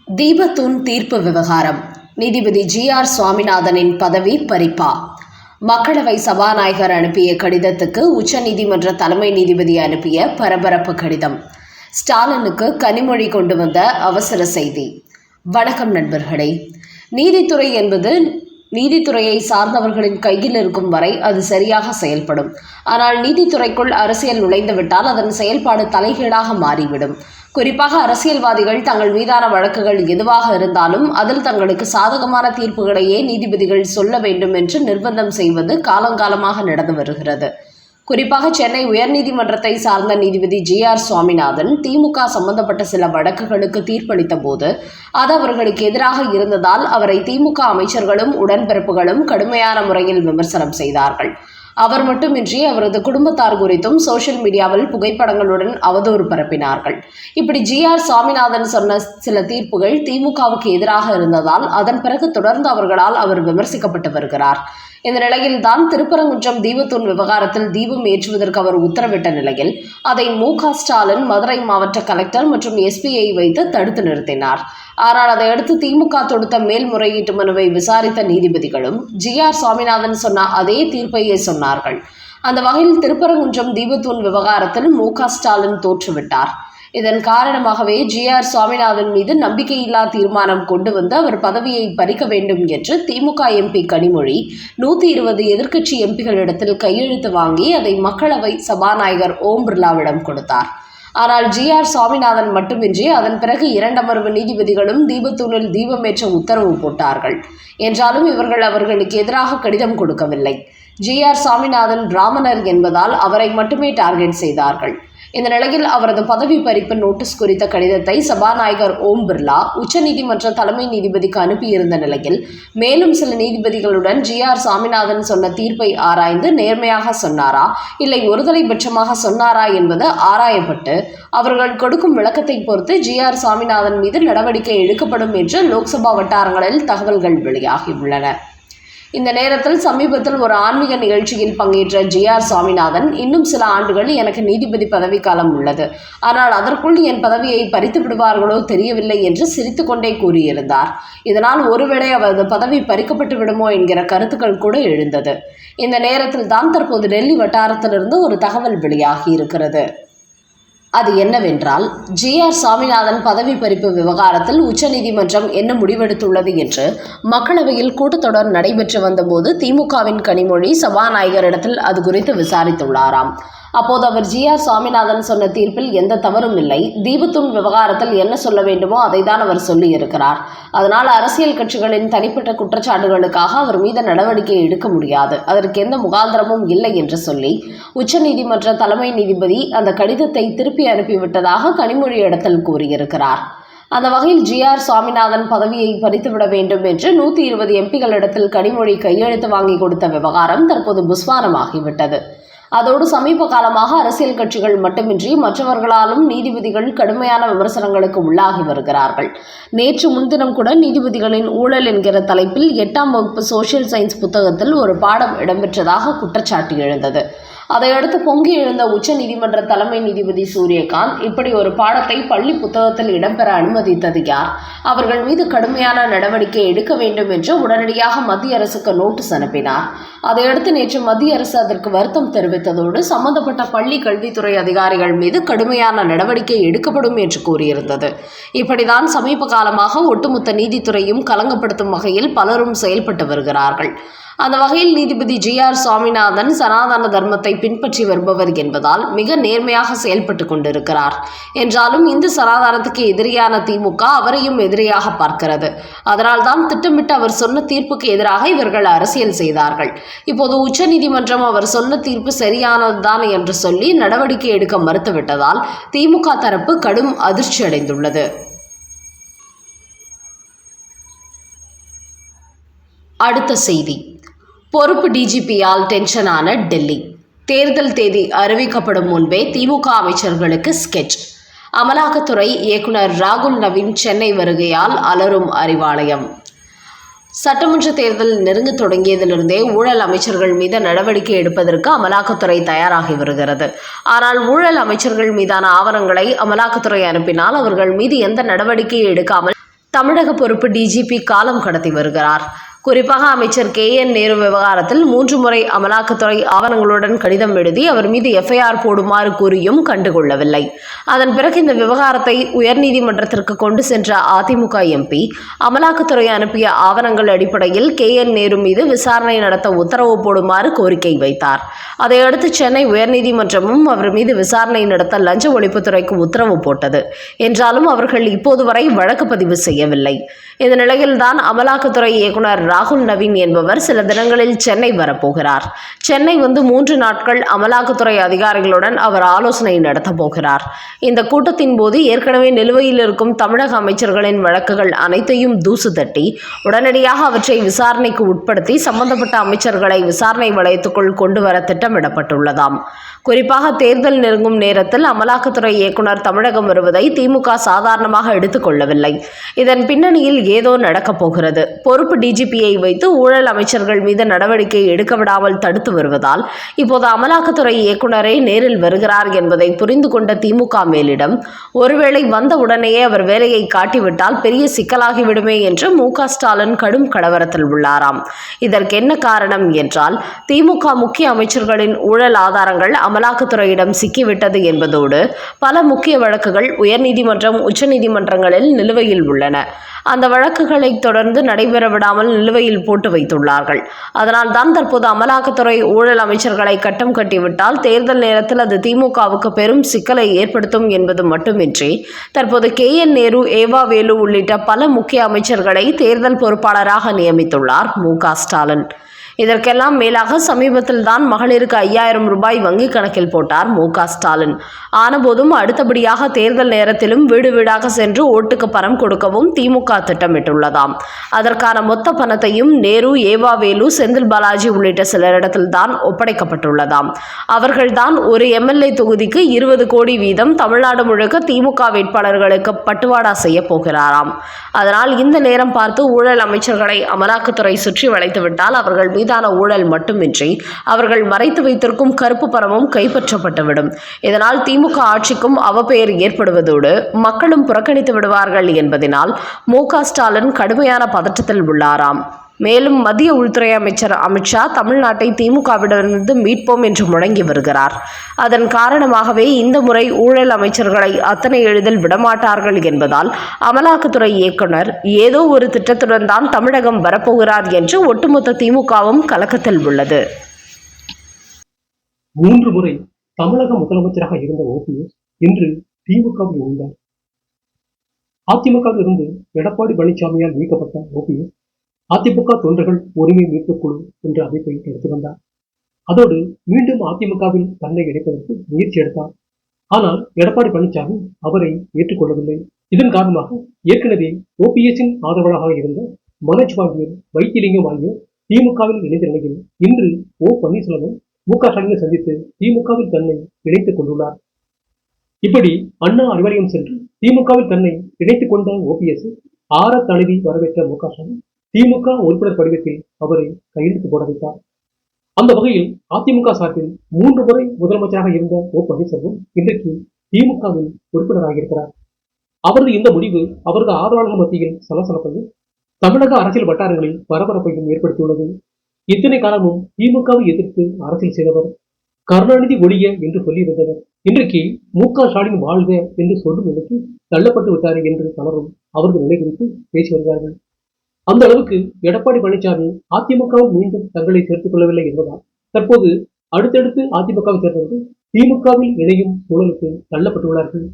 தீபத்தூன் தீர்ப்பு விவகாரம் நீதிபதி ஜி.ஆர். சுவாமிநாதனின் பதவி பறிப்பா? மக்களவை சபாநாயகர் அனுப்பிய கடிதத்துக்கு உச்சநீதிமன்ற தலைமை நீதிபதி அனுப்பிய பரபரப்பு கடிதம். ஸ்டாலினுக்கு கனிமொழி கொண்டு வந்த அவசர செய்தி. வணக்கம் நண்பர்களே. நீதித்துறை என்பது நீதித்துறையை சார்ந்தவர்களின் கையில் இருக்கும் வரை அது சரியாக செயல்படும். ஆனால் நீதித்துறைக்குள் அரசியல் நுழைந்துவிட்டால் அதன் செயல்பாடு தலைகீழாக மாறிவிடும். குறிப்பாக அரசியல்வாதிகள் தங்கள் மீதான வழக்குகள் எதுவாக இருந்தாலும் அதில் தங்களுக்கு சாதகமான தீர்ப்புகளையே நீதிபதிகள் சொல்ல வேண்டும் என்று நிர்பந்தம் செய்வது காலங்காலமாக நடந்து வருகிறது. குறிப்பாக சென்னை உயர்நீதிமன்றத்தை சார்ந்த நீதிபதி ஜி.ஆர். சுவாமிநாதன் திமுக சம்பந்தப்பட்ட சில வழக்குகளுக்கு தீர்ப்பளித்த போது அது அவர்களுக்கு எதிராக இருந்ததால் அவரை திமுக அமைச்சர்களும் உடன்பிறப்புகளும் கடுமையான முறையில் விமர்சனம் செய்தார்கள். அவர் மட்டுமின்றி அவரது குடும்பத்தார் குறித்தும் சோஷியல் மீடியாவில் புகைப்படங்களுடன் அவதூறு பரப்பினார்கள். இப்படி ஜி.ஆர். சுவாமிநாதன் சொன்ன சில தீர்ப்புகள் திமுகவுக்கு எதிராக இருந்ததால் அதன் பிறகு தொடர்ந்து அவர்களால் அவர் விமர்சிக்கப்பட்டு வருகிறார். இந்த நிலையில்தான் திருப்பரங்குன்றம் தீபத்தூன் விவகாரத்தில் தீபம் ஏற்றுவதற்கு அவர் உத்தரவிட்ட நிலையில் அதை மு.க. ஸ்டாலின் மதுரை மாவட்ட கலெக்டர் மற்றும் எஸ்பியை வைத்து தடுத்து நிறுத்தினார். ஆனால் அதையடுத்து திமுக தொடுத்த மேல்முறையீட்டு மனுவை விசாரித்த நீதிபதிகளும் ஜி.ஆர். சுவாமிநாதன் சொன்ன அதே தீர்ப்பையே சொன்னார்கள். அந்த வகையில் திருப்பரங்குன்றம் தீபத்தூன் விவகாரத்தில் மு.க. ஸ்டாலின் தோற்றுவிட்டார். இதன் காரணமாகவே ஜி.ஆர். சுவாமிநாதன் மீது நம்பிக்கையில்லா தீர்மானம் கொண்டு வந்து அவர் பதவியை பறிக்க வேண்டும் என்று திமுக எம்பி கனிமொழி 120 எதிர்க்கட்சி எம்பிகளிடத்தில் கையெழுத்து வாங்கி அதை மக்களவை சபாநாயகர் ஓம் பிர்லாவிடம் கொடுத்தார். ஆனால் ஜி.ஆர். சுவாமிநாதன் மட்டுமின்றி அதன் பிறகு 2 அமர்வு நீதிபதிகளும் தீபத்தூனில் தீபமேற்ற உத்தரவு போட்டார்கள். என்றாலும் இவர்கள் அவர்களுக்கு எதிராக கடிதம் கொடுக்கவில்லை. ஜி.ஆர். சுவாமிநாதன் பிராமணர் என்பதால் அவரை மட்டுமே டார்கெட் செய்தார்கள். இந்த நிலையில் அவரது பதவி பறிப்பு நோட்டீஸ் குறித்த கடிதத்தை சபாநாயகர் ஓம் பிர்லா உச்சநீதிமன்ற தலைமை நீதிபதிக்கு அனுப்பியிருந்த நிலையில் மேலும் சில நீதிபதிகளுடன் ஜி.ஆர். சுவாமிநாதன் சொன்ன தீர்ப்பை ஆராய்ந்து நேர்மையாக சொன்னாரா இல்லை ஒருதலைபட்சமாக சொன்னாரா என்பது ஆராயப்பட்டு அவர்கள் கொடுக்கும் விளக்கத்தை பொறுத்து ஜி.ஆர். சுவாமிநாதன் மீது நடவடிக்கை எடுக்கப்படும் என்று லோக்சபா வட்டாரங்களில் தகவல்கள் வெளியாகியுள்ளன. இந்த நேரத்தில் சமீபத்தில் ஒரு ஆன்மீக நிகழ்ச்சியில் பங்கேற்ற ஜி.ஆர். சுவாமிநாதன் இன்னும் சில ஆண்டுகள் எனக்கு நீதிபதி பதவிக்காலம் உள்ளது, ஆனால் அதற்குள் என் பதவியை பறித்து விடுவார்களோ தெரியவில்லை என்று சிரித்துக்கொண்டே கூறியிருந்தார். இதனால் ஒருவேளை அவரது பதவி பறிக்கப்பட்டு விடுமோ என்கிற கருத்துக்கள் கூட எழுந்தது. இந்த நேரத்தில் தான் தற்போது டெல்லி வட்டாரத்திலிருந்து ஒரு தகவல் வெளியாகி இருக்கிறது. அது என்னவென்றால் ஜி.ஆர். சுவாமிநாதன் பதவி பறிப்பு விவகாரத்தில் உச்சநீதிமன்றம் என்ன முடிவெடுத்துள்ளது என்று மக்களவையில் கூட்டத்தொடர் நடைபெற்று வந்தபோது திமுகவின் கனிமொழி சபாநாயகரிடத்தில் அது குறித்து விசாரித்துள்ளாராம். அப்போது அவர் ஜி.ஆர். சுவாமிநாதன் சொன்ன தீர்ப்பில் எந்த தவறும் இல்லை, தீபத்தூன் விவகாரத்தில் என்ன சொல்ல வேண்டுமோ அதை தான் அவர் சொல்லியிருக்கிறார். அதனால் அரசியல் கட்சிகளின் தனிப்பட்ட குற்றச்சாட்டுகளுக்காக அவர் மீது நடவடிக்கை எடுக்க முடியாது, அதற்கு எந்த முகாந்திரமும் இல்லை என்று சொல்லி உச்சநீதிமன்ற தலைமை நீதிபதி அந்த கடிதத்தை திருப்பி அனுப்பிவிட்டதாக கனிமொழி இடத்தில் கூறியிருக்கிறார். அந்த வகையில் ஜி.ஆர். சுவாமிநாதன் பதவியை பறித்துவிட வேண்டும் என்று 120 எம்பிகளிடத்தில் கனிமொழி கையெழுத்து வாங்கி கொடுத்த விவகாரம் தற்போது புஸ்வானமாகிவிட்டது. அதோடு சமீப காலமாக அரசியல் கட்சிகள் மட்டுமின்றி மற்றவர்களாலும் நீதிபதிகள் கடுமையான விமர்சனங்களுக்கு உள்ளாகி வருகிறார்கள். நேற்று முன்தினம் கூட நீதிபதிகளின் ஊழல் என்கிற தலைப்பில் 8ஆம் வகுப்பு சோஷியல் சயின்ஸ் புத்தகத்தில் ஒரு பாடம் இடம்பெற்றதாக குற்றச்சாட்டு எழுந்தது. அதையடுத்து பொங்கி எழுந்த உச்ச நீதிமன்ற தலைமை நீதிபதி சூரியகாந்த் இப்படி ஒரு பாடத்தை பள்ளி புத்தகத்தில் இடம்பெற அனுமதித்தது யார், அவர்கள் மீது கடுமையான நடவடிக்கை எடுக்க வேண்டும் என்று உடனடியாக மத்திய அரசுக்கு நோட்டீஸ் அனுப்பினார். அதையடுத்து நேற்று மத்திய அரசு அதற்கு வருத்தம் தெரிவித்ததோடு சம்பந்தப்பட்ட பள்ளி கல்வித்துறை அதிகாரிகள் மீது கடுமையான நடவடிக்கை எடுக்கப்படும் என்று கூறியிருந்தது. இப்படிதான் சமீப காலமாக ஒட்டுமொத்த நீதித்துறையும் கலங்கப்படுத்தும் வகையில் பலரும் செயல்பட்டு வருகிறார்கள். அந்த வகையில் நீதிபதி ஜி.ஆர். சுவாமிநாதன் சனாதன தர்மத்தை பின்பற்றி வருபவர் என்பதால் மிக நேர்மையாக செயல்பட்டு கொண்டிருக்கிறார். என்றாலும் இந்து சனாதனத்துக்கு எதிரியான திமுக அவரையும் எதிரியாக பார்க்கிறது. அதனால்தான் திட்டமிட்டு அவர் சொன்ன தீர்ப்புக்கு எதிராக இவர்கள் அரசியல் செய்தார்கள். இப்போது உச்சநீதிமன்றம் அவர் சொன்ன தீர்ப்பு சரியானதுதான் என்று சொல்லி நடவடிக்கை எடுக்க மறுத்துவிட்டதால் திமுக தரப்பு கடும் அதிர்ச்சி அடைந்துள்ளது. அடுத்த செய்தி. பொறுப்பு டிஜிபியால் டென்ஷனான டெல்லி. தேர்தல் தேதி அறிவிக்கப்படும் முன்பே திமுக அமைச்சர்களுக்கு ஸ்கெட்ச். அமலாக்கத்துறை இயக்குனர் ராகுல் நவீன் சென்னை வருகையால் அலரும் அறிவாலயம். சட்டமன்ற தேர்தல் நெருங்க தொடங்கியதிலிருந்தே ஊழல் அமைச்சர்கள் மீது நடவடிக்கை எடுப்பதற்கு அமலாக்கத்துறை தயாராகி வருகிறது. ஆனால் ஊழல் அமைச்சர்கள் மீதான ஆவணங்களை அமலாக்கத்துறை அனுப்பினால் அவர்கள் மீது எந்த நடவடிக்கையை எடுக்காமல் தமிழக பொறுப்பு டிஜிபி காலம் கடத்தி வருகிறார். குறிப்பாக அமைச்சர் KN நேரு விவகாரத்தில் 3 முறை அமலாக்கத்துறை ஆவணங்களுடன் கடிதம் எழுதி அவர் மீது FIR போடுமாறு கூறியும் கண்டுகொள்ளவில்லை. அதன் பிறகு இந்த விவகாரத்தை உயர்நீதிமன்றத்திற்கு கொண்டு சென்ற அதிமுக MP அமலாக்கத்துறை அனுப்பிய ஆவணங்கள் அடிப்படையில் KN நேரு மீது விசாரணை நடத்த உத்தரவு போடுமாறு கோரிக்கை வைத்தார். அதையடுத்து சென்னை உயர்நீதிமன்றமும் அவர் மீது விசாரணை நடத்த லஞ்ச ஒழிப்புத்துறைக்கு உத்தரவு போட்டது. என்றாலும் அவர்கள் இப்போது வரை வழக்கு பதிவு செய்யவில்லை. இந்த நிலையில்தான் அமலாக்கத்துறை இயக்குனர் ராகுல் நவீன் என்பவர் சில தினங்களில் சென்னை வரப்போகிறார். சென்னை வந்து 3 நாட்கள் அமலாக்கத்துறை அதிகாரிகளுடன் அவர் ஆலோசனை நடத்த போகிறார். இந்த கூட்டத்தின் போது ஏற்கனவே நிலுவையில் இருக்கும் தமிழக அமைச்சர்களின் வழக்குகள் அனைத்தையும் தூசு தட்டி உடனடியாக அவற்றை விசாரணைக்கு உட்படுத்தி சம்பந்தப்பட்ட அமைச்சர்களை விசாரணை வளையத்துக்குள் கொண்டு வர திட்டமிடப்பட்டுள்ளதாம். குறிப்பாக தேர்தல் நெருங்கும் நேரத்தில் அமலாக்கத்துறை இயக்குனர் தமிழகம் வருவதை திமுக சாதாரணமாக எடுத்துக் கொள்ளவில்லை. இதன் பின்னணியில் ஏதோ நடக்கப் போகிறது. பொறுப்பு டிஜிபியை வைத்து ஊழல் அமைச்சர்கள் மீது நடவடிக்கை எடுக்க விடாமல் தடுத்து வருவதால் இப்போது அமலாக்கத்துறை இயக்குனரே நேரில் வருகிறார் என்பதை புரிந்து கொண்ட திமுக மேலிடம் ஒருவேளை வந்த உடனேயே அவர் வேலையை காட்டிவிட்டால் பெரிய சிக்கலாகிவிடுமே என்று MK ஸ்டாலின் கடும் கலவரத்தில் உள்ளாராம். இதற்கு என்ன காரணம் என்றால் திமுக முக்கிய அமைச்சர்களின் ஊழல் ஆதாரங்கள் அமலாக்கத்துறையிடம் சிக்கிவிட்டது என்பதோடு பல முக்கிய வழக்குகள் உயர்நீதிமன்றம் உச்சநீதிமன்றங்களில் நிலுவையில் உள்ளன. அந்த வழக்குகளை தொடர்ந்து நடைபெற விடாமல் நிலுவையில் போட்டு வைத்துள்ளார்கள். அதனால் தான் தற்போது அமலாக்கத்துறை ஊழல் அமைச்சர்களை கட்டம் கட்டிவிட்டால் தேர்தல் நேரத்தில் அது திமுகவுக்கு பெரும் சிக்கலை ஏற்படுத்தும் என்பது மட்டுமின்றி தற்போது KN நேரு, ஏவா வேலு உள்ளிட்ட பல முக்கிய அமைச்சர்களை தேர்தல் பொறுப்பாளராக நியமித்துள்ளார் MK ஸ்டாலின். இதற்கெல்லாம் மேலாக சமீபத்தில் தான் மகளிருக்கு 5000 ரூபாய் வங்கிக் கணக்கில் போட்டார் MK ஸ்டாலின். ஆனபோதும் அடுத்தபடியாக தேர்தல் நேரத்திலும் வீடு வீடாக சென்று ஓட்டுக்கு பணம் கொடுக்கவும் திமுக திட்டமிட்டுள்ளதாம். அதற்கான மொத்த பணத்தையும் நேரு, ஏவா வேலு, செந்தில் பாலாஜி உள்ளிட்ட சிலரிடத்தில் தான் ஒப்படைக்கப்பட்டுள்ளதாம். அவர்கள்தான் ஒரு MLA தொகுதிக்கு 20 கோடி வீதம் தமிழ்நாடு முழுக்க திமுக வேட்பாளர்களுக்கு பட்டுவாடா செய்ய போகிறாராம். அதனால் இந்த நேரம் பார்த்து ஊழல் அமைச்சர்களை அமலாக்கத்துறை சுற்றி வளைத்துவிட்டால் அவர்கள் மீதான ஊழல் மட்டுமின்றி அவர்கள் மறைத்து வைத்திருக்கும் கருப்பு பணமும் கைப்பற்றப்பட்டுவிடும். இதனால் திமுக ஆட்சிக்கும் அவப்பெயர் ஏற்படுவதோடு மக்களும் புறக்கணித்து விடுவார்கள் என்பதனால் MK ஸ்டாலின் கடுமையான பதற்றத்தில் உள்ளாராம். மேலும் மத்திய உள்துறை அமைச்சர் அமித்ஷா தமிழ்நாட்டை திமுகவிடமிருந்து மீட்போம் என்று முழங்கி வருகிறார். அதன் காரணமாகவே இந்த முறை ஊழல் அமைச்சர்களை அத்தனை எளிதில் விடமாட்டார்கள் என்பதால் அமலாக்கத்துறை இயக்குனர் ஏதோ ஒரு திட்டத்துடன் தான் தமிழகம் வரப்போகிறார் என்று ஒட்டுமொத்த திமுகவும் கலக்கத்தில் உள்ளது. 3 முறை தமிழக முதலமைச்சராக இருந்த OPS இன்று திமுகவில் இருந்தார். அதிமுகவில் இருந்து எடப்பாடி பழனிசாமியால் நீக்கப்பட்ட OPS அதிமுக தொண்டர்கள் உரிமை மீட்பு குழு என்ற அமைப்பை நடத்தி வந்தார். அதோடு மீண்டும் அதிமுகவில் தன்னை இணைப்பதற்கு முயற்சி எடுத்தார். ஆனால் எடப்பாடி பழனிசாமி அவரை ஏற்றுக்கொள்ளவில்லை. இதன் காரணமாக ஏற்கனவே OPSின் ஆதரவாளராக இருந்த மனோஜ் பாண்டியன், வைத்திலிங்கம் ஆகியோர் திமுகவில் இணைந்த நிலையில் இன்று O பன்னீர்செல்வம் MK ஸ்டாலினை சந்தித்து திமுகவில் தன்னை இணைத்துக் கொண்டுள்ளார். இப்படி அண்ணா அறிவாலயம் சென்று திமுகவில் தன்னை இணைத்துக் கொண்ட OPS ஆற தழுவி வரவேற்ற MK ஸ்டாலின் திமுக உறுப்பினர் படிவத்தில் அவரை கையெழுத்து போட வைத்தார். அந்த வகையில் அதிமுக சார்பில் 3 முறை முதலமைச்சராக இருந்த O பன்னீர்செல்வம் இன்றைக்கு திமுகவில் உறுப்பினராக இருக்கிறார். அவரது இந்த முடிவு அவரது ஆதரவாளர்கள் மத்தியில் சலசலப்பையும் தமிழக அரசியல் வட்டாரங்களில் பரபரப்பையும் ஏற்படுத்தியுள்ளது. இத்தனை காலமும் திமுகவை எதிர்த்து அரசியல் செய்தவர், கருணாநிதி ஒழிய என்று சொல்லி வந்தவர் இன்றைக்கு MK ஸ்டாலின் வாழ்க என்று சொல்லும் நிலைக்கு தள்ளப்பட்டு விட்டார் என்று பலரும் அவரது நிலை குறித்து பேசி வருகிறார்கள். அந்த அளவுக்கு எடப்பாடி பழனிசாமி அதிமுகவில் மீண்டும் தங்களை சேர்த்துக் கொள்ளவில்லை என்பதால் தற்போது அடுத்தடுத்து அதிமுகவை சேர்ந்தவர்கள் திமுகவில் இணையும் சூழலுக்கு தள்ளப்பட்டுள்ளார்கள்.